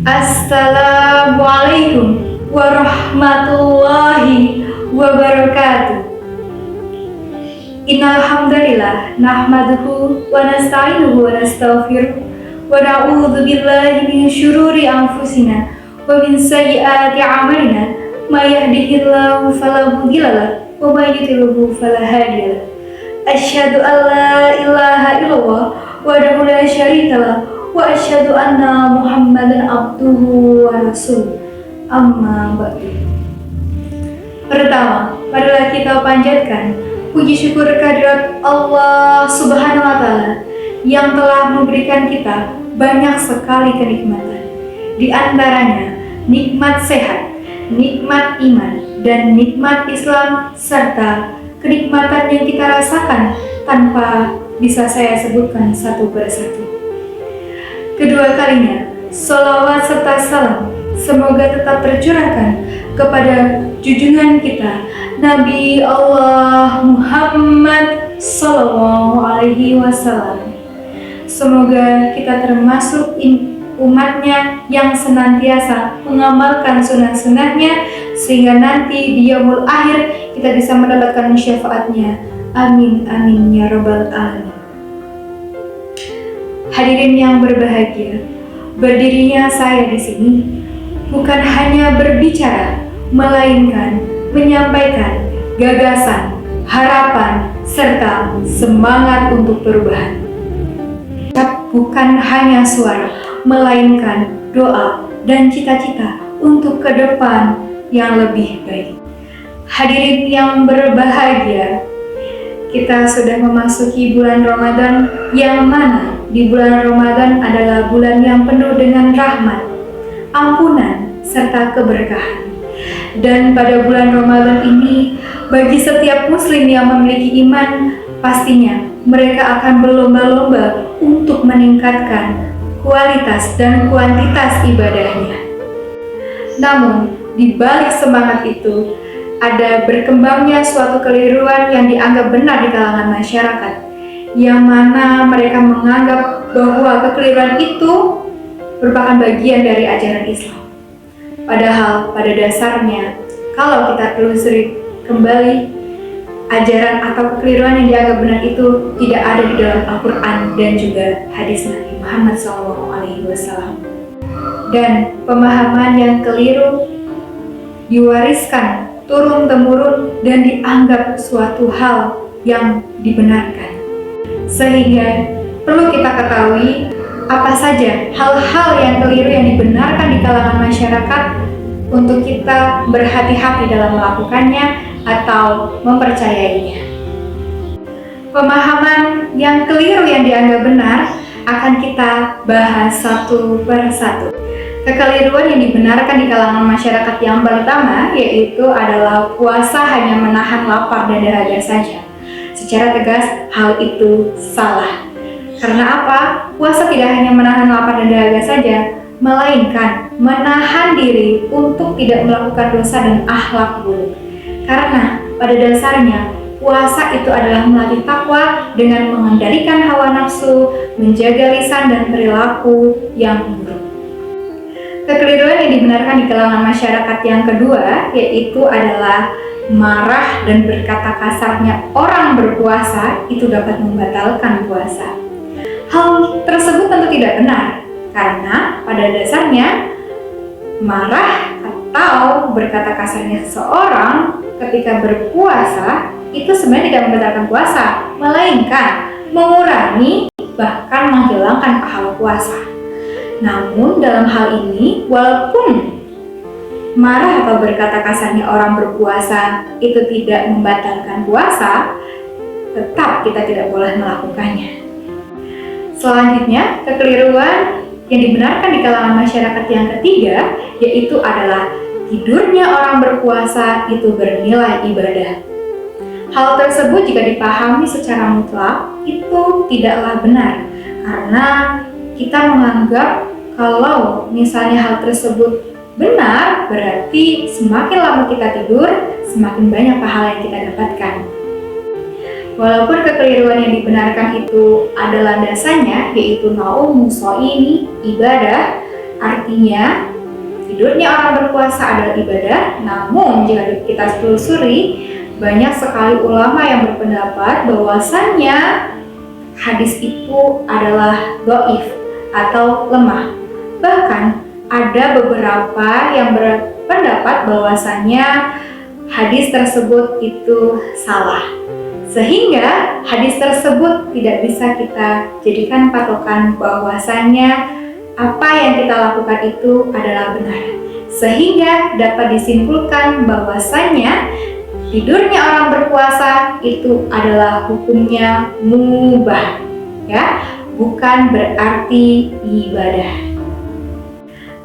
Assalamualaikum warahmatullahi wabarakatuh. Innal hamdalillah nahmaduhu wa nasta'inuhu wa nastaghfiruh wa na'udzu billahi min syururi anfusina wa min sayyiati a'malina may yahdihillahu fala mudhillalah wa may yudhlilhu fala hadiyalah. Asyhadu an la ilaha illallah wahdahu la syarikalah wa asyhadu anna Muhammadan abduhu wa rasuluh. Amma ba'du. Pertama, marilah kita panjatkan puji syukur kehadirat Allah Subhanahu wa taala yang telah memberikan kita banyak sekali kenikmatan. Di antaranya nikmat sehat, nikmat iman, dan nikmat Islam, serta kenikmatan yang kita rasakan tanpa bisa saya sebutkan satu persatu. Kedua kalinya, sholawat serta salam semoga tetap tercurahkan kepada junjungan kita Nabi Allah Muhammad Sallallahu Alaihi Wasallam. Semoga kita termasuk umatnya yang senantiasa mengamalkan sunnah-sunnahnya, sehingga nanti di yaumul akhir kita bisa mendapatkan syafaatnya. Amin amin ya rabbal alamin. Hadirin yang berbahagia, berdirinya saya di sini bukan hanya berbicara, melainkan menyampaikan gagasan, harapan, serta semangat untuk perubahan. Bukan hanya suara, melainkan doa dan cita-cita untuk ke depan yang lebih baik. Hadirin yang berbahagia, kita sudah memasuki bulan Ramadan, yang mana di bulan Ramadan adalah bulan yang penuh dengan rahmat, ampunan, serta keberkahan. Dan pada bulan Ramadan ini, bagi setiap muslim yang memiliki iman, pastinya mereka akan berlomba-lomba untuk meningkatkan kualitas dan kuantitas ibadahnya. Namun, di balik semangat itu, ada berkembangnya suatu keliruan yang dianggap benar di kalangan masyarakat, yang mana mereka menganggap bahwa kekeliruan itu merupakan bagian dari ajaran Islam. Padahal pada dasarnya, kalau kita telusuri kembali, ajaran atau kekeliruan yang dianggap benar itu tidak ada di dalam Al-Quran dan juga hadis Nabi Muhammad SAW. Dan pemahaman yang keliru diwariskan turun-temurun dan dianggap suatu hal yang dibenarkan. Sehingga perlu kita ketahui apa saja hal-hal yang keliru yang dibenarkan di kalangan masyarakat untuk kita berhati-hati dalam melakukannya atau mempercayainya. Pemahaman yang keliru yang dianggap benar akan kita bahas satu persatu. Kekeliruan yang dibenarkan di kalangan masyarakat yang pertama yaitu adalah puasa hanya menahan lapar dan dahaga saja. Secara tegas, hal itu salah. Karena apa? Puasa tidak hanya menahan lapar dan dahaga saja, melainkan menahan diri untuk tidak melakukan dosa dan akhlak buruk. Karena pada dasarnya, puasa itu adalah melatih takwa dengan mengendalikan hawa nafsu, menjaga lisan dan perilaku yang buruk. Kekeliruan yang dibenarkan di kalangan masyarakat yang kedua yaitu adalah marah dan berkata kasarnya orang berpuasa itu dapat membatalkan puasa. Hal tersebut tentu tidak benar, karena pada dasarnya marah atau berkata kasarnya seseorang ketika berpuasa itu sebenarnya tidak membatalkan puasa, melainkan mengurangi bahkan menghilangkan pahala puasa. Namun dalam hal ini, walaupun marah atau berkata kasarnya orang berpuasa itu tidak membatalkan puasa, tetap kita tidak boleh melakukannya. Selanjutnya, kekeliruan yang dibenarkan di kalangan masyarakat yang ketiga yaitu adalah tidurnya orang berpuasa itu bernilai ibadah. Hal tersebut jika dipahami secara mutlak itu tidaklah benar, karena kita menganggap kalau misalnya hal tersebut benar, berarti semakin lama kita tidur, semakin banyak pahala yang kita dapatkan. Walaupun kekeliruan yang dibenarkan itu adalah dasarnya, yaitu naumu shaimi, ibadah, Artinya, tidurnya orang berpuasa adalah ibadah, namun jika kita telusuri, banyak sekali ulama yang berpendapat bahwasannya hadis itu adalah dhaif atau lemah. Bahkan ada beberapa yang berpendapat bahwasannya hadis tersebut itu salah. Sehingga hadis tersebut tidak bisa kita jadikan patokan bahwasannya apa yang kita lakukan itu adalah benar. Sehingga dapat disimpulkan bahwasannya tidurnya orang berpuasa itu adalah hukumnya mubah, ya, bukan berarti ibadah.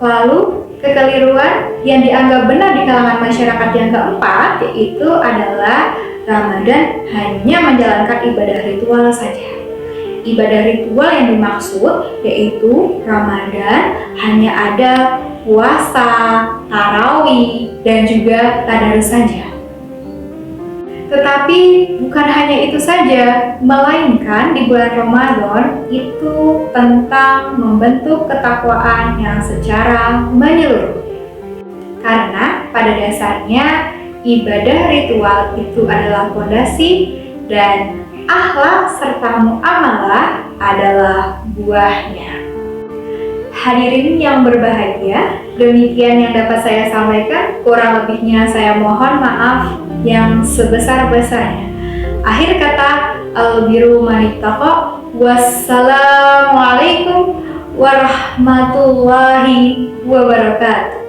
Lalu kekeliruan yang dianggap benar di kalangan masyarakat yang keempat yaitu adalah Ramadan hanya menjalankan ibadah ritual saja. Ibadah ritual yang dimaksud yaitu Ramadan hanya ada puasa, tarawih, dan juga tadarus saja. Tetapi bukan hanya itu saja, melainkan di bulan Ramadan itu tentang membentuk ketakwaan yang secara menyeluruh. Karena pada dasarnya ibadah ritual itu adalah fondasi dan akhlak serta muamalah adalah buahnya. Hadirin yang berbahagia, demikian yang dapat saya sampaikan. Kurang lebihnya saya mohon maaf yang sebesar-besarnya. Akhir kata, al-birru manittaqa. Wassalamualaikum warahmatullahi wabarakatuh.